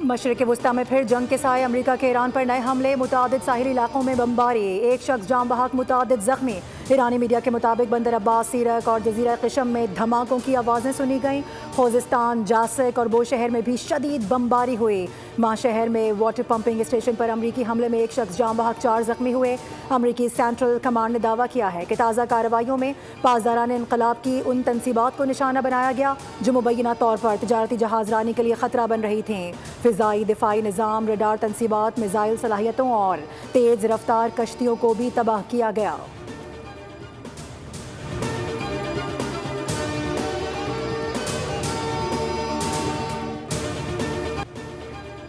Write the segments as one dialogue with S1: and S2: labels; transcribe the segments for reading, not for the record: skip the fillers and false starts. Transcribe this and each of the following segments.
S1: मशरिक़ वस्ता में फिर जंग के साए अमरीका के ईरान पर नए हमले, मुतादिद साहिली इलाकों में बमबारी, एक शख्स जाम बहक, मुतादिद जख्मी। ईरानी मीडिया के मुताबिक बंदर अब्बास, सीरक और जजीरा क़िशम में धमाकों की आवाज़ें सुनी गईं। खोजिस्तान, जासक और बो शहर में भी शदीद बमबारी हुई। माह शहर में वाटर पंपिंग स्टेशन पर अमरीकी हमले में एक शख्स जाम बहक, 4 जख्मी हुए। अमरीकी सेंट्रल कमांड ने दावा किया है कि ताज़ा कार्रवाइयों में पासदारान इनकलाब की उन तनसीबात को निशाना बनाया गया जो मुबैना तौर पर तजारती जहाज़रानी के लिए ख़तरा बन रही थीं। फ़िज़ाई दिफ़ाई निज़ाम, रडार तनसीबात, मिज़ाइल सलाहियतों और तेज़ रफ्तार कश्तियों को भी तबाह किया गया।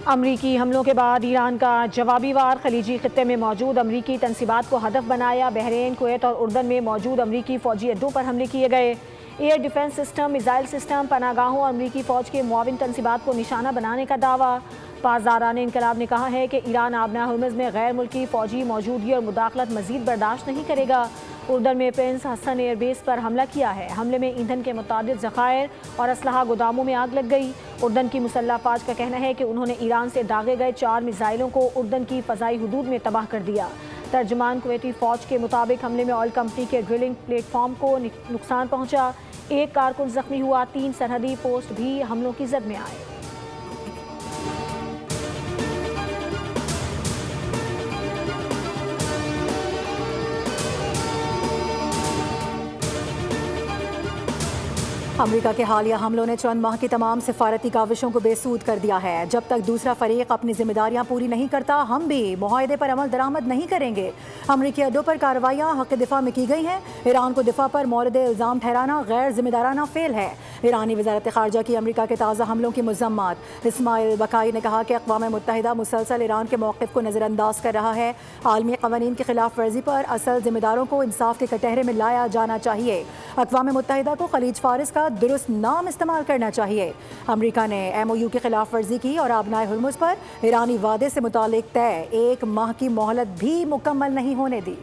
S2: अमरीकी हमलों के बाद ईरान का जवाबी वार, खलीजी खित्ते में मौजूद अमरीकी तनसीबात को हदफ बनाया। बहरीन, कुवैत और उर्दन में मौजूद अमरीकी फ़ौजी अड्डों पर हमले किए गए। Air defence system, missile system, पनागाहों और अमरीकी फ़ौज के मुआविन तनसीबात को निशाना बनाने का दावा। पासदारान इनकलाब ने कहा है कि ईरान आबना हुर्मुज़ में गैर मुल्की फ़ौजी मौजूदगी और मुदाखलत मज़ीद बर्दाश्त नहीं करेगा। उर्दन में प्रिंस हसन एयरबेस पर हमला किया है। हमले में ईंधन के मुतादिद ज़खायर और असलहा गोदामों में आग लग गई। उर्दन की मुसल्लह फ़ौज का कहना है कि उन्होंने ईरान से दागे गए 4 मिसाइलों को उर्दन की फ़ज़ाई हुदूद में तबाह कर दिया। तर्जुमान कुवैती फ़ौज के मुताबिक हमले में ऑयल कंपनी के ड्रिलिंग प्लेटफॉर्म को नुकसान पहुँचा। एक कारकुन जख्मी हुआ। 3 सरहदी पोस्ट भी हमलों की जद में आए।
S1: अमरीका के हालिया हमलों ने चंद माह की तमाम सिफारती काविशों को बेसूद कर दिया है। जब तक दूसरा फरीक अपनी जिम्मेदारियां पूरी नहीं करता, हम भी मुआहदे पर अमल दरामद नहीं करेंगे। अमरीकी अड्डों पर कार्रवाइयां हक़ दिफा में की गई हैं। ईरान को दिफा पर मौरद इल्ज़ाम ठहराना गैर जिम्मेदाराना फेल है। ईरानी वज़ारत ख़ारजा की अमरीका के ताज़ा हमलों की मज़म्मत। इस्माइल बकाई ने कहा कि अक़वाम मुत्तहिदा मुसलसल ईरान के मौक़िफ़ को नज़रअंदाज कर रहा है। आलमी क़वानीन की खिलाफ वर्जी पर असल जिम्मेदारों को इंसाफ के कटहरे में लाया जाना चाहिए। अक़वाम मुत्तहिदा को खलीज फारिस का दुरुस्त नाम इस्तेमाल करना चाहिए। अमरीका ने MOU की खिलाफ वर्जी की और आबनाए हुर्मुज़ पर ईरानी वादे से मुतालिक तय 1 माह की मोहलत भी मुकम्मल नहीं होने दी।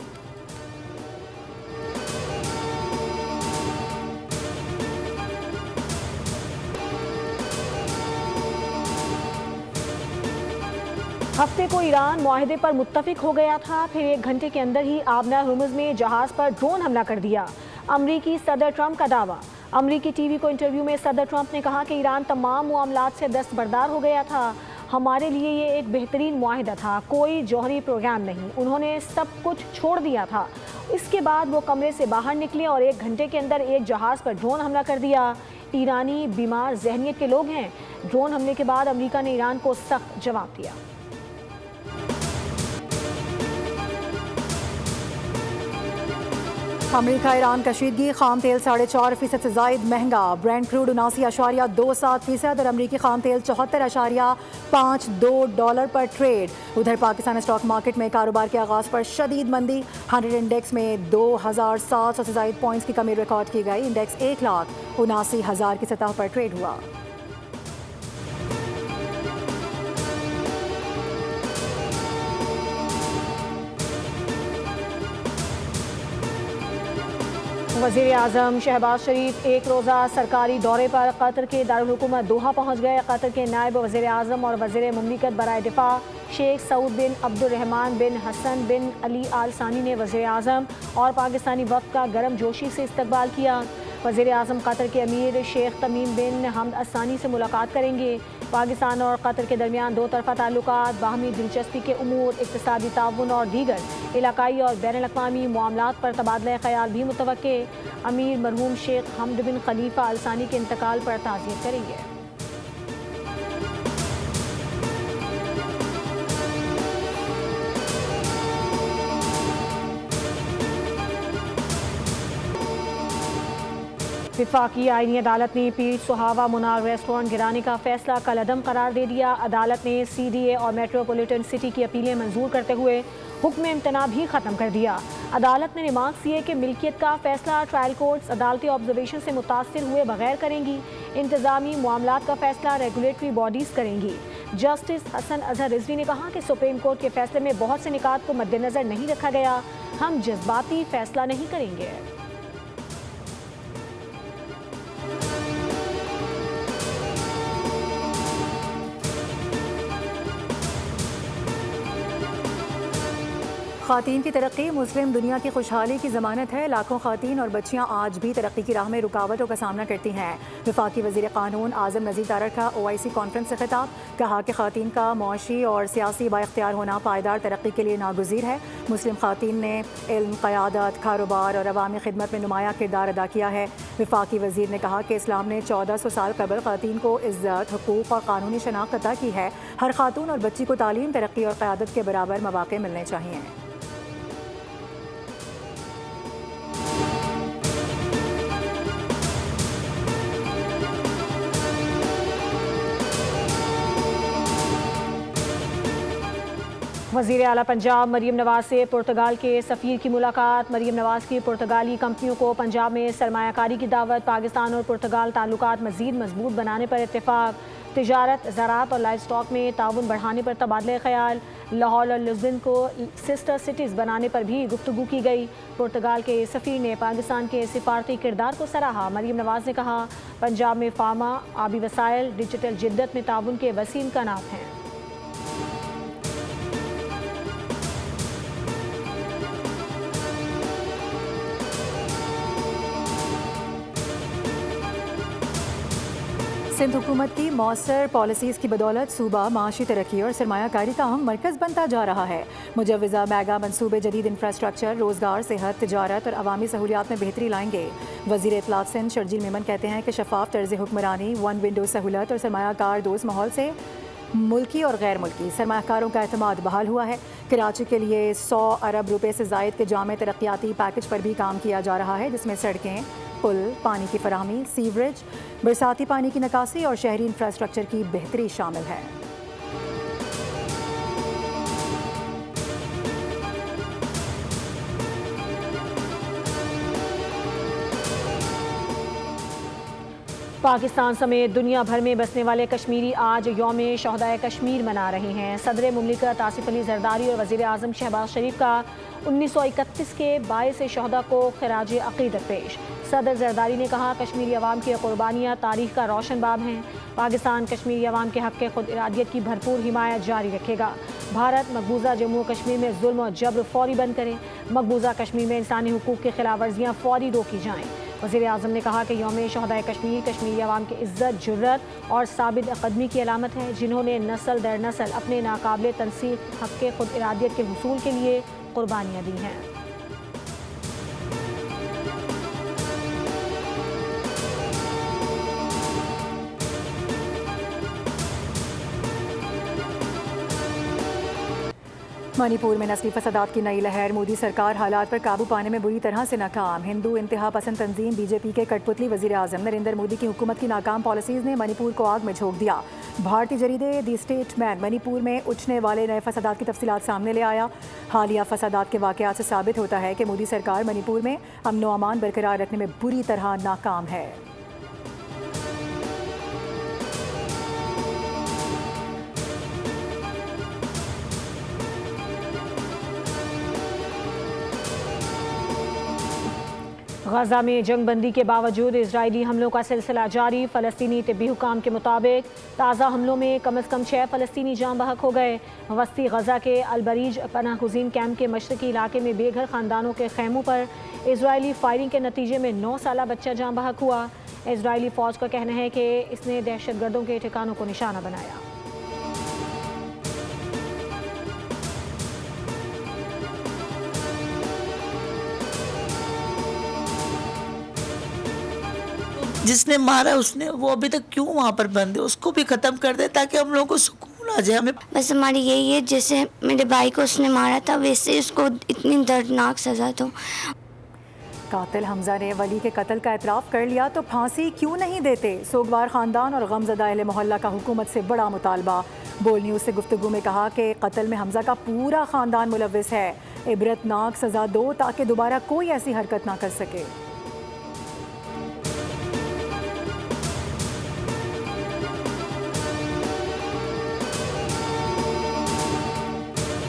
S2: हफ्ते को ईरान मुआहदे पर मुत्तफिक हो गया था, फिर 1 घंटे के अंदर ही आबना हुर्मुज़ में जहाज़ पर ड्रोन हमला कर दिया। अमरीकी सदर ट्रंप का दावा। अमरीकी टीवी को इंटरव्यू में सदर ट्रंप ने कहा कि ईरान तमाम मामलात से दस्तबरदार हो गया था। हमारे लिए ये एक बेहतरीन मुआहदा था, कोई जौहरी प्रोग्राम नहीं। उन्होंने सब कुछ छोड़ दिया था। इसके बाद वो कमरे से बाहर निकले और 1 घंटे के अंदर एक जहाज़ पर ड्रोन हमला कर दिया। ईरानी बीमार जहनियत के लोग हैं। ड्रोन हमले के बाद अमरीका ने ईरान को सख्त जवाब दिया।
S1: अमरीका ईरान कशीदगी, खाम तेल 4.5% से जायद महंगा। ब्रेंट क्रूड 79.27% और अमरीकी खाम तेल 74.52 डॉलर पर ट्रेड। उधर पाकिस्तान स्टॉक मार्केट में कारोबार के आगाज़ पर शदीद मंदी। 100 इंडेक्स में 2700 से जायद पॉइंट्स की कमी रिकॉर्ड की गई। इंडेक्स 1,79,000 की सतह पर ट्रेड हुआ।
S2: वज़ीर आज़म शहबाज शरीफ 1 रोज़ा सरकारी दौरे पर कतर के दारुल हुकूमत दोहा पहुँच गए। कतर के नायब वज़ीर आज़म और वज़ीर मुमलिकत बराए दिफा शेख सऊद बिन अब्दुर्रहमान बिन हसन बिन अली आल सानी ने वज़ीर आज़म और पाकिस्तानी वफ़द का गर्म जोशी से इस्तकबाल किया। वज़ीर आज़म कतर के अमीर शेख तमीम बिन हमद असानी से मुलाकात करेंगे। पाकिस्तान और कतर के दरमियान 2 तरफ़ा ताल्लुकात, बाहमी दिलचस्पी के उमूर, इक़्तिसादी ताउन और दीगर इलाकाई और बैनुल-अक़वामी मामलात पर तबादला ख़याल भी मुतवक्के। अमीर मरहूम शेख हमद बिन खलीफा अल सानी के इंतकाल पर ताज़ियत करेंगे। विफाकी आईनी अदालत ने पीर सुहावा मुनार रेस्टोरेंट गिराने का फैसला कलअदम करार दे दिया। अदालत ने CDA और मेट्रोपॉलिटन सिटी की अपीलें मंजूर करते हुए हुक्म इम्तना भी ख़त्म कर दिया। अदालत ने रिमार्क किए कि मिल्कियत का फैसला ट्रायल कोर्ट्स अदालती ऑब्जर्वेशन से मुतासिर हुए बगैर करेंगी। इंतज़ामी मामलात का फैसला रेगुलेटरी बॉडीज़ करेंगी। जस्टिस हसन अजहर रिजवी ने कहा कि सुप्रीम कोर्ट के फैसले में बहुत से निकात को मद्देनज़र नहीं रखा गया। हम जज्बाती फैसला नहीं करेंगे।
S1: ख़ातीन की तरक्की मुस्लिम दुनिया की खुशहाली की ज़मानत है। लाखों ख़ातीन और बच्चियाँ आज भी तरक्की की राह में रुकावटों का सामना करती हैं। वफाकी वज़ीर क़ानून आज़म नज़ीर तारड़ का OIC कॉन्फ्रेंस से खिताब, कहा कि ख़ातीन का मुआशी और सियासी बाइख्तियार होना पायदार तरक्की के लिए नागुज़ीर है। मुस्लिम ख़ातीन ने इल्म, क़यादत, कारोबार और अवामी खिदमत में नुमाया किरदार अदा किया है। वफाकी वज़ीर ने कहा कि इस्लाम ने 1400 साल कबल ख़ातीन को इज़्ज़त, हुकूक़ और क़ानूनी शनाख्त अता की है। हर खातून और बच्ची को तालीम, तरक्की और क़यादत के बराबर मौक़े मिलने चाहिए।
S2: वज़ीर आला पंजाब मरीम नवाज से पुर्तगाल के सफ़ीर की मुलाकात। मरीम नवाज की पुर्तगाली कंपनियों को पंजाब में सरमायाकारी की दावत। पाकिस्तान और पुर्तगाल ताल्लुकात मज़ीद मजबूत बनाने पर इत्तेफाक। तिजारत, ज़राअत और लाइव स्टॉक में ताउन बढ़ाने पर तबादले ख्याल। लाहौर और लिस्बन को सिस्टर सिटीज़ बनाने पर भी गुफ्तगू की गई। पुर्तगाल के सफ़ीर ने पाकिस्तान के सिफारती किरदार को सराहा। मरीम नवाज ने कहा, पंजाब में फार्मा, आबी वसाइल, डिजिटल जिद्दत में ताउन के वसीम इम्कानात हैं।
S1: सिंध हुकूमत की मौसर पॉलिसीज़ की बदौलत सूबा माशी तरक्की और सरमायाकारी का अहम मरकज़ बनता जा रहा है। मुजव्वज़ा मेगा मनसूबे जदीद इंफ्रास्ट्रक्चर, रोज़गार, सेहत, तिजारत और अवामी सहूलियात में बेहतरी लाएंगे। वज़ीर इत्तलात सिंध शर्जील मेमन कहते हैं कि शफाफ तर्ज़ हुक्मरानी, वन विंडो सहूलत और सरमायाकार दोस्त माहौल से मुल्की और गैर मुल्की सरमायाकारों का एतमाद बहाल हुआ है। कराची के लिए 100 अरब रुपए से ज़ायद के जामे तरक्याती पैकेज पर भी काम किया जा रहा है, जिसमें सड़कें, पुल, पानी की फराहमी, सीवरेज, बरसाती पानी की निकासी और शहरी इंफ्रास्ट्रक्चर की बेहतरी शामिल है।
S2: पाकिस्तान समेत दुनिया भर में बसने वाले कश्मीरी आज यौम शहदाए कश्मीर मना रहे हैं। सदर मुमलिकत आसिफ अली जरदारी और वज़ीर आज़म शहबाज शरीफ का 1931 के बाइस शहदा को खराज अक़ीदत पेश। सदर जरदारी ने कहा, कश्मीरी अवाम की कुर्बानियाँ तारीख़ का रोशन बाब हैं। पाकिस्तान कश्मीरी अवाम के हक़ खुद इरादियत की भरपूर हिमायत जारी रखेगा। भारत मकबूजा जम्मू कश्मीर में जुल्म और जबर फौरी बंद करे। मकबूजा कश्मीर में इंसानी हुकूक़ की खिलाफ वर्जियाँ फौरी रोकी जाएँ। वज़ीर आज़म ने कहा कि यौम शहदाए कश्मीर कश्मीरी अवाम की इज़्ज़त, जुर्रत और साबित कदमी की अलामत है, जिन्होंने नस्ल दर नस्ल अपने नाकाबिल तनसीब हक़ खुद इरादियत के हुसूल के लिए कुर्बानियाँ दी हैं।
S1: मणिपुर में नस्ली फसादात की नई लहर। मोदी सरकार हालात पर काबू पाने में बुरी तरह से नाकाम। हिंदू इंतहा पसंद तंजीम BJP के कठपुतली वज़ीर आज़म नरेंद्र मोदी की हुकूमत की नाकाम पॉलिसीज़ ने मणिपुर को आग में झोंक दिया। भारतीय जरीदे दी स्टेटमैन मणिपुर में उठने वाले नए फसादात की तफसीलात सामने ले आया। हालिया फसादात के वाक़यात से साबित होता है कि मोदी सरकार मणिपुर में अमन व अमान बरकरार रखने में बुरी तरह नाकाम है।
S2: गजा में जंगबंदी के बावजूद इजरायली हमलों का सिलसिला जारी। फ़लस्तीनी तिब्बी हुकाम के मुताबिक ताज़ा हमलों में कम से कम 6 फ़लस्तीनी जाँ बहक हो गए। वस्ती गजा के अलबरीज पनाह गुज़ीन कैंप के मशरकी इलाके में बेघर ख़ानदानों के खैमों पर इजरायली फायरिंग के नतीजे में 9 साला बच्चा जाँ बहक हुआ। इजरायली फ़ौज का कहना है कि इसने दहशतगर्दों के ठिकानों को निशाना बनाया।
S3: जिसने मारा उसने वो अभी तक क्यों वहाँ पर बंद है, उसको भी ख़त्म कर दे ताकि हम लोगों को सुकून आ जाए। हमें
S4: बस हमारी यही है, जैसे मेरे भाई को उसने मारा था वैसे उसको इतनी दर्दनाक सज़ा दो।
S1: कातिल हमजा ने वली के कत्ल का एतराफ़ कर लिया तो फांसी क्यों नहीं देते। सोगवार ख़ानदान और गमज़दा अहले मोहल्ला का हुकूमत से बड़ा मुतालबा। बोल न्यूज़ से गुफ्तगू में कहा कि कत्ल में हमजा का पूरा ख़ानदान मुलव्विस है। इबरतनाक सज़ा दो ताकि दोबारा कोई ऐसी हरकत ना कर सके।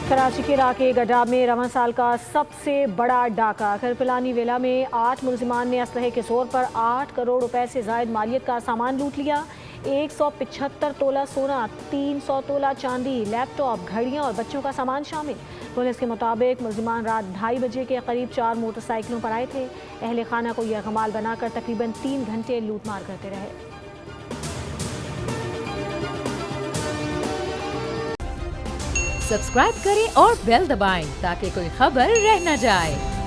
S2: कराची के इलाके गडाब में रवां साल का सबसे बड़ा डाका। करपिलानी विला में 8 मुलजिमान ने असलहे के जोर पर 8 करोड़ रुपए से जायद मालियत का सामान लूट लिया। 175 तोला सोना, 300 तोला चांदी, लैपटॉप, घड़ियां और बच्चों का सामान शामिल। पुलिस के मुताबिक मुलजिमान रात 2:30 बजे के करीब 4 मोटरसाइकिलों पर आए थे। अहले खाना को यह गमाल बनाकर तकरीबन 3 घंटे लूटमार करते रहे।
S5: सब्सक्राइब करें और बेल दबाएं ताकि कोई खबर रह न जाए।